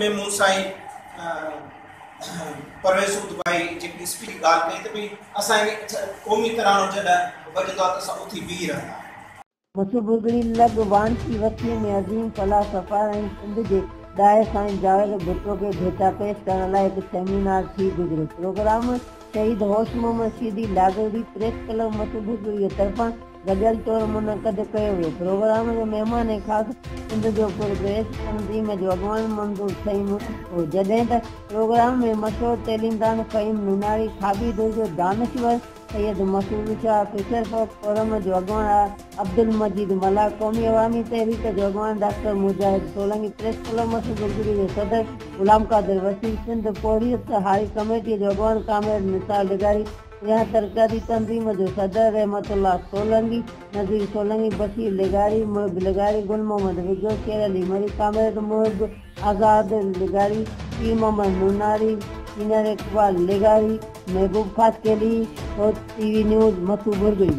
में मूं साईं परवेज़ दुबई जेकी स्पीच ॻाल्हि कई त भई असांखे क़ौमी तरानो जॾहिं वॼंदो आहे त असां उथी बीही रहंदा आहियूं। मुसुबुगड़ी लग वानसी वसीअ में अज़ीम फलासफ़ा ऐं सिंध जे ॾाहे साईं जावेद भुट्टो खे भेटा पेश करण लाइ हिकु सेमिनार थी गुज़रियो। प्रोग्राम शहीद होश मोहम्मद शीदी लाइब्रेरी प्रेस क्लब मुसुबुगड़ी जे तरफ़ां गॾियल तौरु मुनक़द कयो वियो। प्रोग्राम जो महिमान ऐं ख़ासि सिंध जो प्रेस तंज़ीम जो अॻवान मंज़ूर सईं हो, जॾहिं त प्रोग्राम में मशहूरु तइलीमदान फ़हीम मीनारी, खाबी दिल जो दानश्वर सैयद मसूद शाह, फिशर फोरम जो अॻवान अब्दुल मजीद मला, क़ौमी अवामी तहरीक जो अॻवान डॉक्टर मुजाहिद सोलंकी, प्रेस क्लब मुसुबुगड़ी जो सदर ग़ुलाम क़ादिर वसीम, सिंध पोरियत हारी कमेटी जो अॻवान कामिर निसार लिगारी, यहाँ तरक़ाती तंज़ीम जो सदर रहमतुल्लाह सोलंकी, नज़ीर सोलंकी, बशीर लिगारी, मुहिब लिगारी, गुल मोहम्मद विजो, शेर अली मरी, कामिर मुहिब आज़ाद लिगारी, पी मोहम्मद नूनारी, सीनियर इकबाल लिगारी, महबूब फातकेली और टीवी न्यूज़ मुसुबुगड़ी।